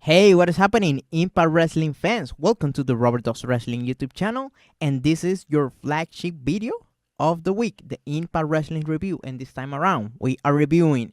Hey, what is happening, Impact Wrestling fans? Welcome to the Robert Does Wrestling YouTube channel, and this is your flagship video of the week, the Impact Wrestling review. And this time around, we are reviewing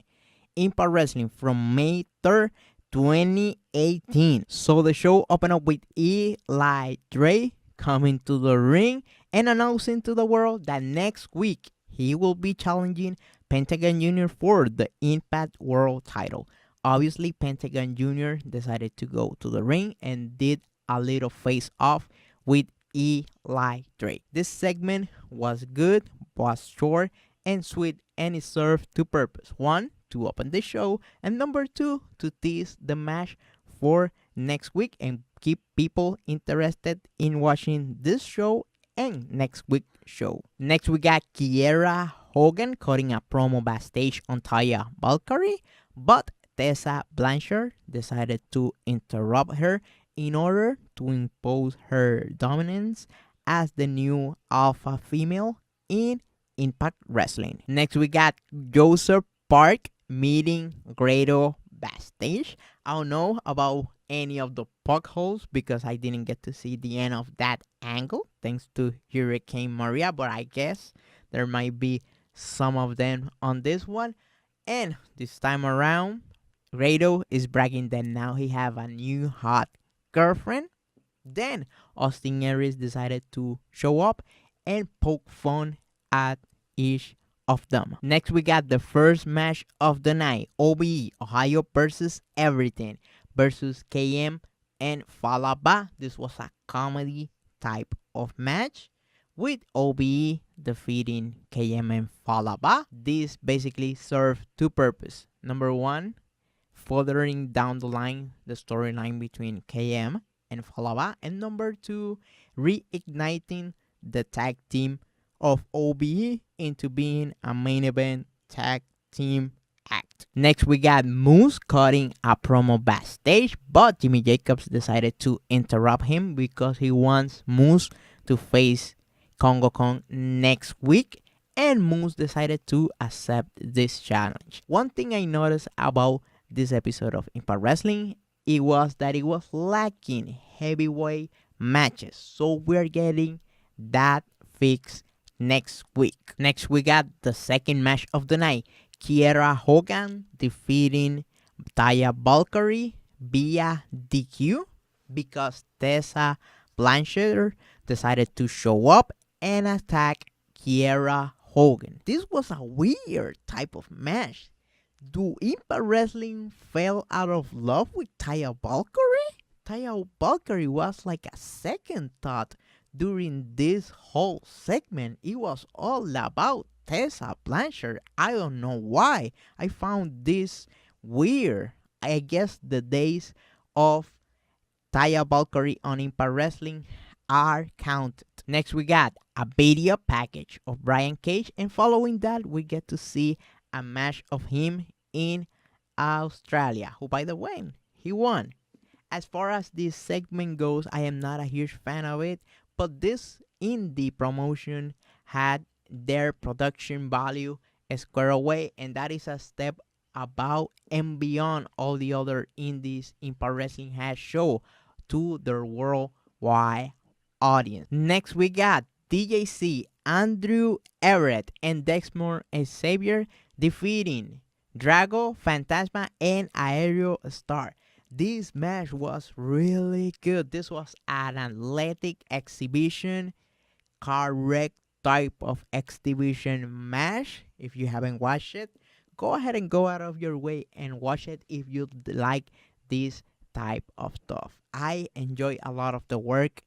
Impact Wrestling from May 3rd, 2018. So the show opened up with Eli Drake coming to the ring and announcing to the world that next week he will be challenging Pentagon Jr. for the Impact World title. Obviously, Pentagon Jr. decided to go to the ring and did a little face off with Eli Drake. This segment was good, was short and sweet, and it served two purposes. One, to open the show, and number two, to tease the match for next week and keep people interested in watching this show and next week's show. Next, we got Kiera Hogan cutting a promo backstage on Taya Valkyrie, but Tessa Blanchard decided to interrupt her in order to impose her dominance as the new alpha female in Impact Wrestling. Next, we got Joseph Park meeting Grado backstage. I don't know about any of the puck holes because I didn't get to see the end of that angle thanks to Hurricane Maria, but I guess there might be some of them on this one. And this time around, Grado is bragging that now he have a new hot girlfriend. Then Austin Aries decided to show up and poke fun at each of them. Next, we got the first match of the night. OBE, Ohio versus Everything versus KM and Fallah Bahh. This was a comedy type of match with OBE defeating KM and Fallah Bahh. This basically served two purposes. Number one, furthering down the line the storyline between KM and Fallah Bahh, and number two, reigniting the tag team of OBE into being a main event tag team act. Next, we got Moose cutting a promo backstage, but Jimmy Jacobs decided to interrupt him because he wants Moose to face Congo Kong next week, and Moose decided to accept this challenge. One thing I noticed about this episode of Impact Wrestling, it was that it was lacking heavyweight matches. So we're getting that fixed next week. Next, we got the second match of the night. Kiera Hogan defeating Taya Valkyrie via DQ because Tessa Blanchard decided to show up and attack Kiera Hogan. This was a weird type of match. Do Impact Wrestling fell out of love with Taya Valkyrie? Taya Valkyrie was like a second thought during this whole segment. It was all about Tessa Blanchard. I don't know why. I found this weird. I guess the days of Taya Valkyrie on Impact Wrestling are counted. Next, we got a video package of Brian Cage, and following that, we get to see a match of him in Australia, who, by the way, he won. As far as this segment goes, I am not a huge fan of it, but this indie promotion had their production value squared away, and that is a step above and beyond all the other indies Impact Wrestling has shown to their worldwide audience. Next, we got DJC, Andrew Everett, and Dexter Xavier defeating Grado, Fantasma, and Aerial Star. This match was really good. This was an athletic exhibition, correct type of exhibition match. If you haven't watched it, go ahead and go out of your way and watch it if you like this type of stuff. I enjoy a lot of the work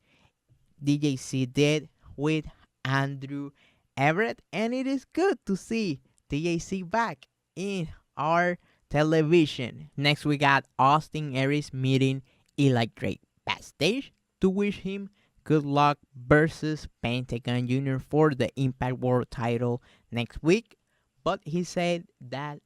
DJC did with Andrew Everett, and it is good to see DJC back in our television. Next, we got Austin Aries meeting Eli Drake backstage to wish him good luck versus Pentagon Jr. for the Impact World title next week, but he said that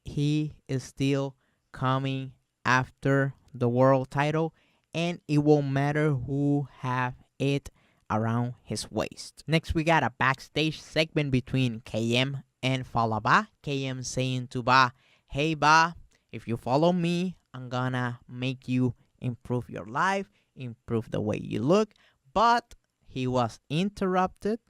he is still coming after the world title and it won't matter who have it around his waist. Next, we got a backstage segment between KM and Fallah Bahh. KM saying to Bahh, "Hey Bahh, if you follow me I'm gonna make you improve your life, improve the way you look. But he was interrupted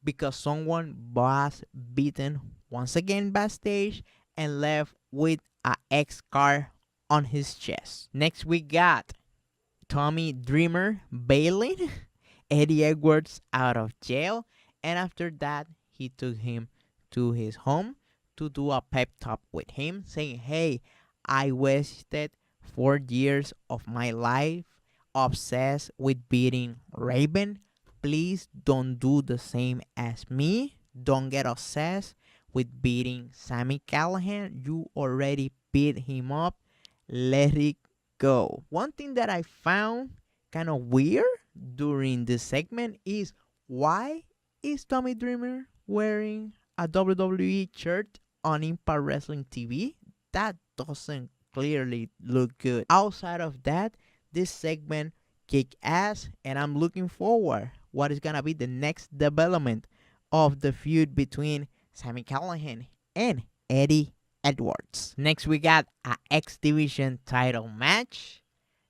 because someone was beaten once again backstage and left with a X scar on his chest. Next we got Tommy Dreamer bailing Eddie Edwards out of jail, and after that he took him to his home to do a pep talk with him, saying, hey, I wasted 4 years of my life obsessed with beating Raven. Please don't do the same as me. Don't get obsessed with beating Sami Callihan. You already beat him up. Let it go. One thing that I found kind of weird during this segment is, why is Tommy Dreamer wearing a WWE shirt on Impact Wrestling TV? That doesn't clearly look good. Outside of that, this segment kick ass, and I'm looking forward what is gonna be the next development of the feud between Sami Callihan and Eddie Edwards. Next we got a X Division title match.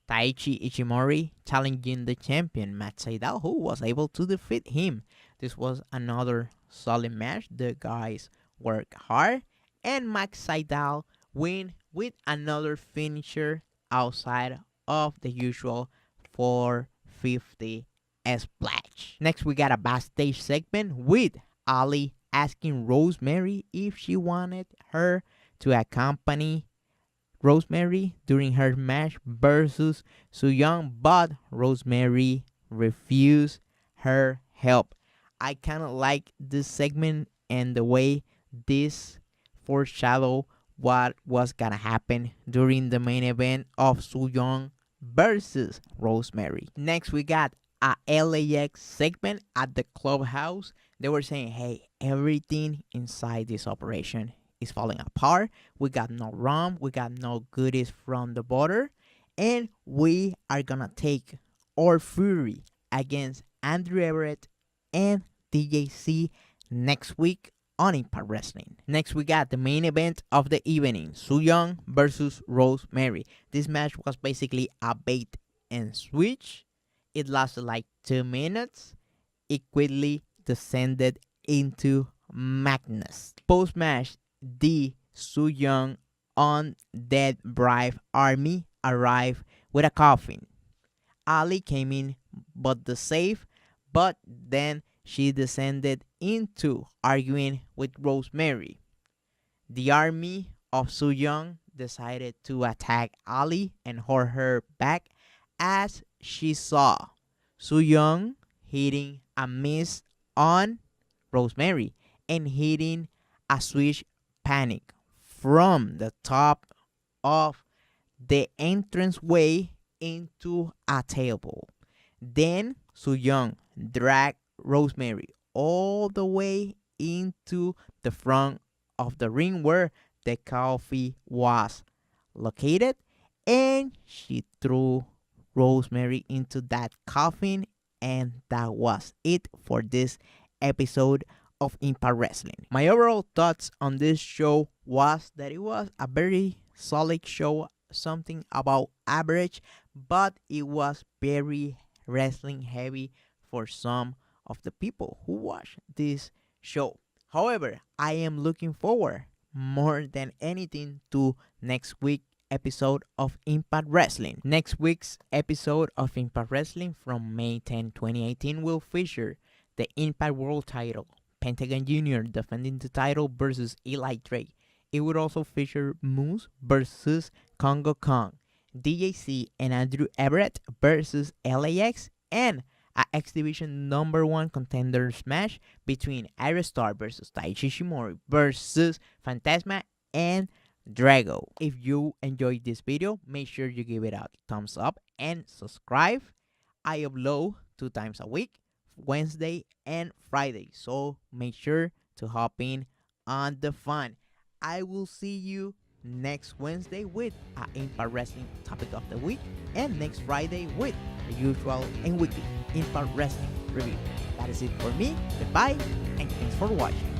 Taichi Ichimori challenging the champion Matt Sydal, who was able to defeat him. This was another solid match. The guys work hard, and Max Sydal win with another finisher outside of the usual 450 splash. Next we got a backstage segment with Ali asking Rosemary if she wanted her to accompany Rosemary during her match versus Su Yung, but Rosemary refused her help. I kind of like this segment and the way this foreshadow what was gonna happen during the main event of Su Yung versus Rosemary. Next we got a LAX segment at the clubhouse. They were saying, hey, everything inside this operation is falling apart. We got no rum, we got no goodies from the border, and we are gonna take our fury against Andrew Everett and DJC next week on Impact Wrestling. Next we got the main event of the evening, Su Yung versus Rosemary. This match was basically a bait and switch. It lasted like 2 minutes. It quickly descended into madness. Post-match, the Su Yung Undead Bride army arrived with a coffin. Ali came in but the save, but then she descended into arguing with Rosemary. The army of Su Yung decided to attack Ali and hold her back as she saw Su Yung hitting a miss on Rosemary and hitting a switch panic from the top of the entranceway into a table. Then Su Yung dragged Rosemary all the way into the front of the ring where the coffee was located, and she threw Rosemary into that coffin, and that was it for this episode of Impact Wrestling. My overall thoughts on this show was that it was a very solid show, something about average, but it was very wrestling heavy for some of the people who watch this show. However, I am looking forward more than anything to next week episode of Impact Wrestling. Next week's episode of Impact Wrestling from May 10, 2018 will feature the Impact World title, Pentagon Jr. defending the title versus Eli Drake. It would also feature Moose versus Congo Kong, DJC and Andrew Everett versus LAX, and a X Division #1 contenders match between Aries versus Taichi Shimori versus Phantasma and Grado. If you enjoyed this video, make sure you give it a thumbs up and subscribe. I upload 2 times a week, Wednesday and Friday, so make sure to hop in on the fun. I will see you next Wednesday with an Impact Wrestling topic of the week, and next Friday with the usual and weekly Impact Wrestling review. That is it for me. Goodbye, and thanks for watching.